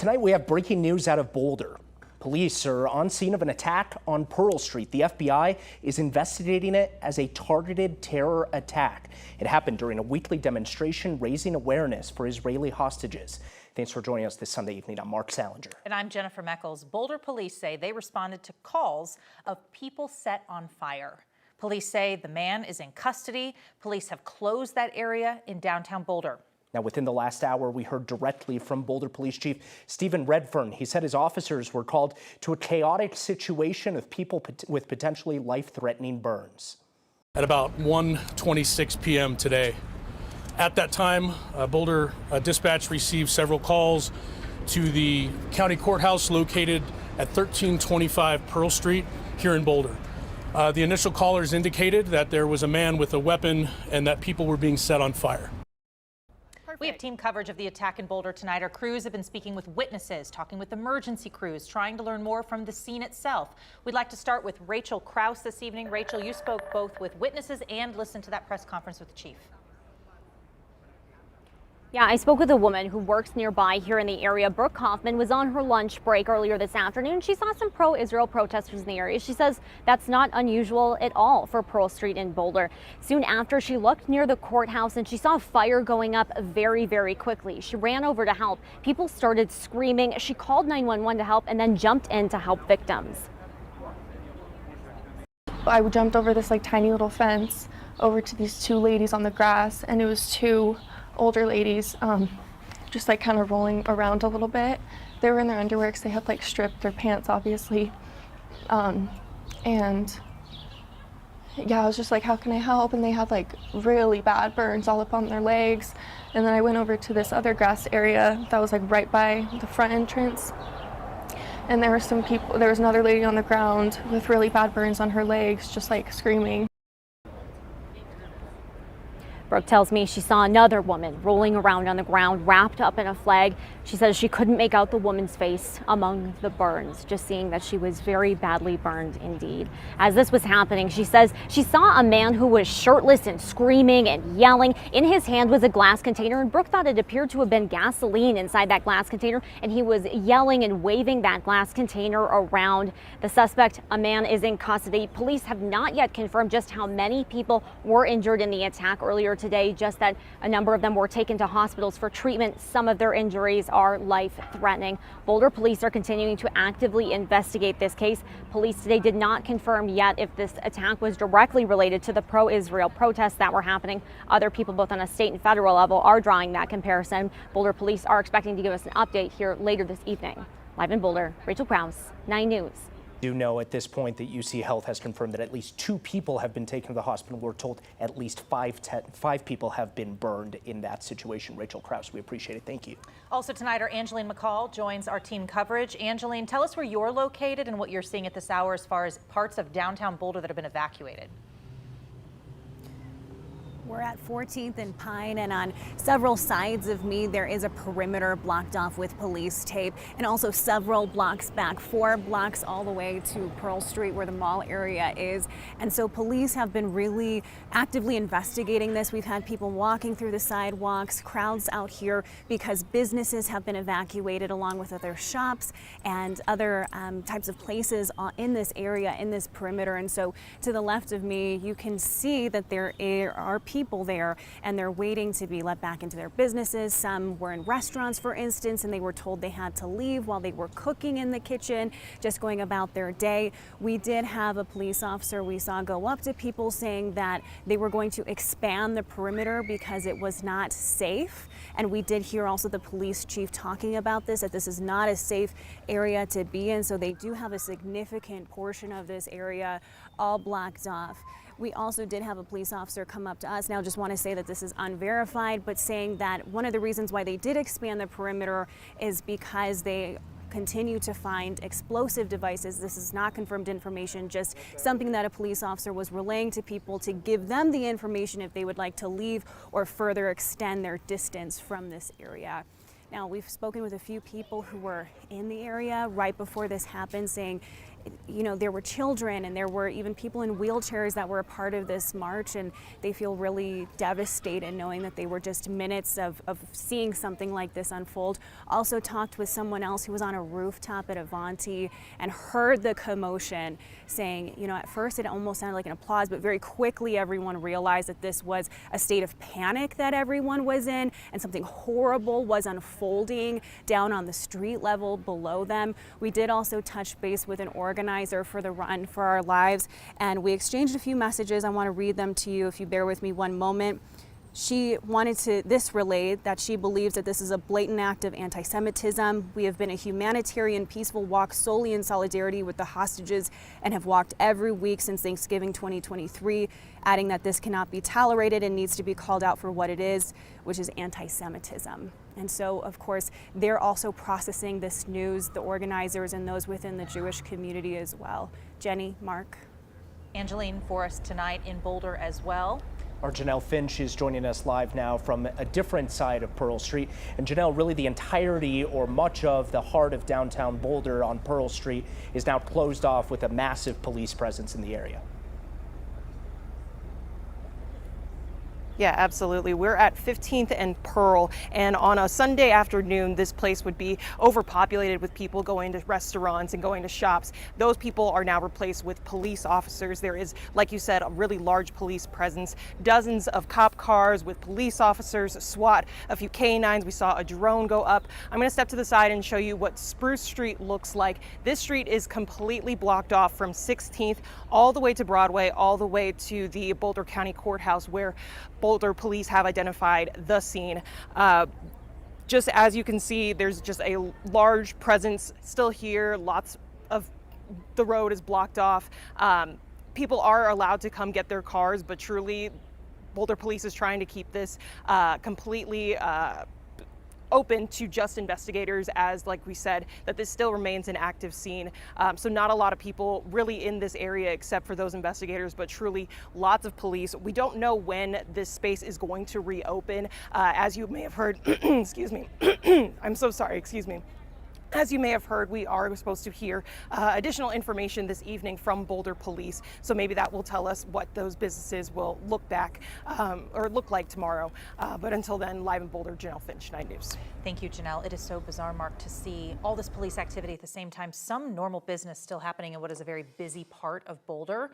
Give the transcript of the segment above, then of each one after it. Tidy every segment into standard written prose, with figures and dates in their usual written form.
Tonight we have breaking news out of Boulder. Police are on scene of an attack on Pearl Street. The FBI is investigating it as a targeted terror attack. It happened during a weekly demonstration raising awareness for Israeli hostages. Thanks for joining us this Sunday evening. I'm Mark Salinger. And I'm Jennifer Meckles. Boulder police say they responded to calls of people set on fire. Police say the man is in custody. Police have closed that area in downtown Boulder. Now, within the last hour, we heard directly from Boulder Police Chief Stephen Redfern. He said his officers were called to a chaotic situation of people with potentially life-threatening burns. At about 1:26 p.m. today. At that time, Boulder dispatch received several calls to the county courthouse located at 1325 Pearl Street here in Boulder. The initial callers indicated that there was a man with a weapon and that people were being set on fire. We have team coverage of the attack in Boulder tonight. Our crews have been speaking with witnesses, talking with emergency crews, trying to learn more from the scene itself. We'd like to start with Rachel Krause this evening. Rachel, you spoke both with witnesses and listened to that press conference with the chief. Yeah, I spoke with a woman who works nearby here in the area. Brooke Kaufman was on her lunch break earlier this afternoon. She saw some pro-Israel protesters in the area. She says that's not unusual at all for Pearl Street in Boulder. Soon after, she looked near the courthouse and she saw fire going up very, very quickly. She ran over to help. People started screaming. She called 911 to help and then jumped in to help victims. I jumped over this tiny little fence over to these two ladies on the grass, and it was two older ladies just kind of rolling around a little bit. They were in their underwear because they had stripped their pants, obviously. And yeah, I was just like, how can I help? And they had really bad burns all up on their legs. And then I went over to this other grass area that was right by the front entrance. And there were some people, there was another lady on the ground with really bad burns on her legs, just screaming. Brooke tells me she saw another woman rolling around on the ground, wrapped up in a flag. She says she couldn't make out the woman's face among the burns, just seeing that she was very badly burned indeed. As this was happening, she says she saw a man who was shirtless and screaming and yelling. In his hand was a glass container, and Brooke thought it appeared to have been gasoline inside that glass container, and he was yelling and waving that glass container around. The suspect, a man, is in custody. Police have not yet confirmed just how many people were injured in the attack earlier today, just that a number of them were taken to hospitals for treatment. Some of their injuries are life-threatening. Boulder police are continuing to actively investigate this case. Police today did not confirm yet if this attack was directly related to the pro-Israel protests that were happening. Other people, both on a state and federal level, are drawing that comparison. Boulder police are expecting to give us an update here later this evening. Live in Boulder, Rachel Krause, 9 News. Do know at this point that UC Health has confirmed that at least 2 people have been taken to the hospital. We're told at least 5 people have been burned in that situation. Rachel Krause, we appreciate it. Thank you. Also tonight, our Angeline McCall joins our team coverage. Angeline, tell us where you're located and what you're seeing at this hour as far as parts of downtown Boulder that have been evacuated. We're at 14th and Pine, and on several sides of me there is a perimeter blocked off with police tape, and also several blocks back, 4 blocks all the way to Pearl Street where the mall area is. And so police have been really actively investigating this. We've had people walking through the sidewalks, crowds out here because businesses have been evacuated along with other shops and other types of places in this area, in this perimeter. And so to the left of me, you can see that there are people there and they're waiting to be let back into their businesses. Some were in restaurants, for instance, and they were told they had to leave while they were cooking in the kitchen, just going about their day. We did have a police officer we saw go up to people saying that they were going to expand the perimeter because it was not safe. And we did hear also the police chief talking about this, that this is not a safe area to be in. So they do have a significant portion of this area all blocked off. We also did have a police officer come up to us. Now, just want to say that this is unverified, but saying that one of the reasons why they did expand the perimeter is because they continue to find explosive devices. This is not confirmed information, just something that a police officer was relaying to people to give them the information if they would like to leave or further extend their distance from this area. Now, we've spoken with a few people who were in the area right before this happened, saying you know, there were children and there were even people in wheelchairs that were a part of this march, and they feel really devastated knowing that they were just minutes of seeing something like this unfold. Also talked with someone else who was on a rooftop at Avanti and heard the commotion, saying, you know, at first it almost sounded like an applause, but very quickly everyone realized that this was a state of panic that everyone was in, and something horrible was unfolding down on the street level below them. We did also touch base with an organizer for the Run for Our Lives, and we exchanged a few messages. I want to read them to you if you bear with me one moment. She wanted to relay that she believes that this is a blatant act of anti-Semitism. We have been a humanitarian, peaceful walk solely in solidarity with the hostages and have walked every week since Thanksgiving 2023, adding that this cannot be tolerated and needs to be called out for what it is, which is anti-Semitism. And so, of course, they're also processing this news, the organizers and those within the Jewish community as well. Jenny, Mark. Angeline for us tonight in Boulder as well. Our Janelle Finch is joining us live now from a different side of Pearl Street. And Janelle, really the entirety or much of the heart of downtown Boulder on Pearl Street is now closed off with a massive police presence in the area. Yeah, absolutely. We're at 15th and Pearl, and on a Sunday afternoon, this place would be overpopulated with people going to restaurants and going to shops. Those people are now replaced with police officers. There is, like you said, a really large police presence, dozens of cop cars with police officers, SWAT, a few canines. We saw a drone go up. I'm going to step to the side and show you what Spruce Street looks like. This street is completely blocked off from 16th all the way to Broadway, all the way to the Boulder County Courthouse, where Boulder police have identified the scene. Just as you can see, there's just a large presence still here. Lots of the road is blocked off. People are allowed to come get their cars, but truly Boulder police is trying to keep this completely open to just investigators, as like we said, that this still remains an active scene. So not a lot of people really in this area except for those investigators, but truly lots of police. We don't know when this space is going to reopen. As you may have heard, excuse me, I'm so sorry, excuse me. As you may have heard, we are supposed to hear additional information this evening from Boulder Police, so maybe that will tell us what those businesses will look like tomorrow. But until then, live in Boulder, Janelle Finch, 9 News. Thank you, Janelle. It is so bizarre, Mark, to see all this police activity at the same time. Some normal business still happening in what is a very busy part of Boulder.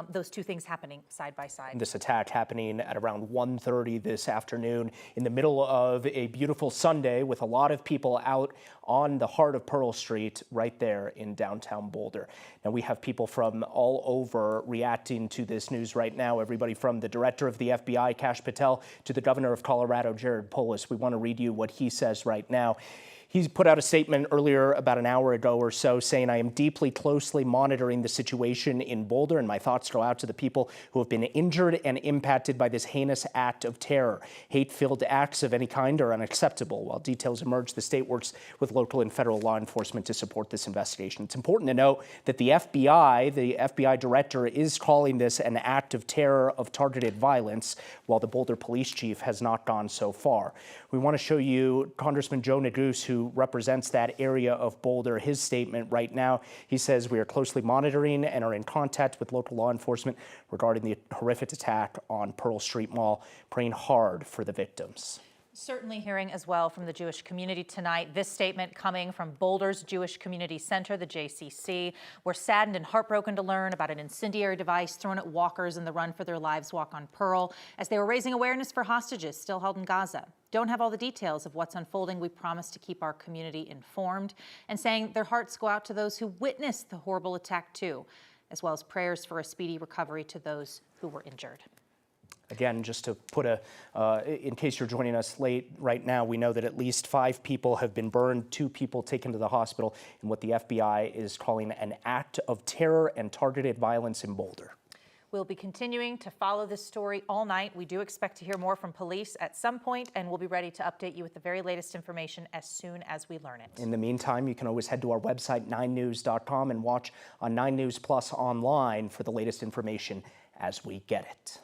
Those two things happening side by side. This attack happening at around 1:30 this afternoon in the middle of a beautiful Sunday with a lot of people out on the heart of Pearl Street right there in downtown Boulder. Now we have people from all over reacting to this news right now. Everybody from the director of the FBI, Kash Patel, to the governor of Colorado, Jared Polis. We want to read you what he says right now. He's put out a statement earlier about an hour ago or so saying, I am deeply closely monitoring the situation in Boulder, and my thoughts go out to the people who have been injured and impacted by this heinous act of terror. Hate-filled acts of any kind are unacceptable. While details emerge, the state works with local and federal law enforcement to support this investigation. It's important to note that the FBI director is calling this an act of terror of targeted violence, while the Boulder police chief has not gone so far. We want to show you Congressman Joe Neguse, who represents that area of Boulder, his statement right now. He says, we are closely monitoring and are in contact with local law enforcement regarding the horrific attack on Pearl Street Mall, praying hard for the victims. Certainly hearing as well from the Jewish community tonight. This statement coming from Boulder's Jewish Community Center, the JCC. We're saddened and heartbroken to learn about an incendiary device thrown at walkers in the Run for Their Lives walk on Pearl as they were raising awareness for hostages still held in Gaza. Don't have all the details of what's unfolding. We promise to keep our community informed, and saying their hearts go out to those who witnessed the horrible attack too, as well as prayers for a speedy recovery to those who were injured. Again, just to put in case you're joining us late right now, we know that at least 5 people have been burned, 2 people taken to the hospital in what the FBI is calling an act of terror and targeted violence in Boulder. We'll be continuing to follow this story all night. We do expect to hear more from police at some point, and we'll be ready to update you with the very latest information as soon as we learn it. In the meantime, you can always head to our website, 9news.com, and watch on 9 News Plus online for the latest information as we get it.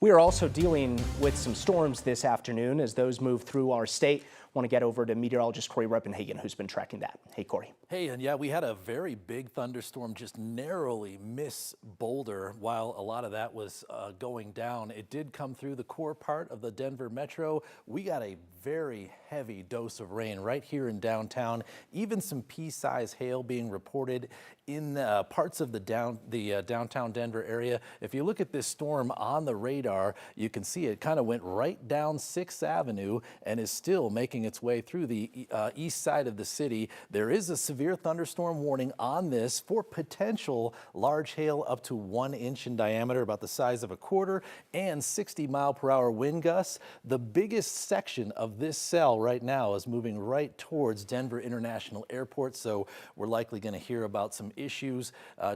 We are also dealing with some storms this afternoon as those move through our state. Want to get over to meteorologist Corey Repenhagen, who's been tracking that. Hey, Corey. Hey, and yeah, we had a very big thunderstorm just narrowly miss Boulder while a lot of that was going down. It did come through the core part of the Denver metro. We got a very heavy dose of rain right here in downtown, even some pea-sized hail being reported in parts of the downtown Denver area. If you look at this storm on the radar, you can see it kind of went right down 6th Avenue and is still making its way through the east side of the city. There is a severe thunderstorm warning on this for potential large hail up to 1 inch in diameter, about the size of a quarter, and 60-mile-per-hour wind gusts. The biggest section of this cell right now is moving right towards Denver International Airport, so we're likely going to hear about some issues,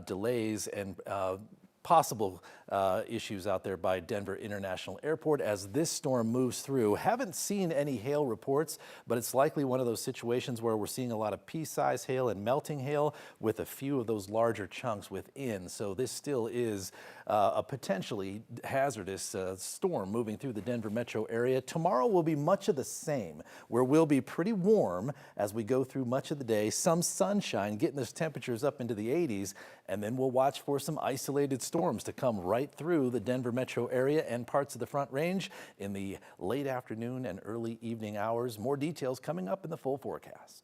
delays, and possible issues out there by Denver International Airport as this storm moves through. Haven't seen any hail reports, but it's likely one of those situations where we're seeing a lot of pea-sized hail and melting hail with a few of those larger chunks within. So this still is a potentially hazardous storm moving through the Denver metro area. Tomorrow will be much of the same, where we'll be pretty warm as we go through much of the day. Some sunshine, getting those temperatures up into the 80s, and then we'll watch for some isolated storms to come right through the Denver metro area and parts of the Front Range in the late afternoon and early evening hours. More details coming up in the full forecast.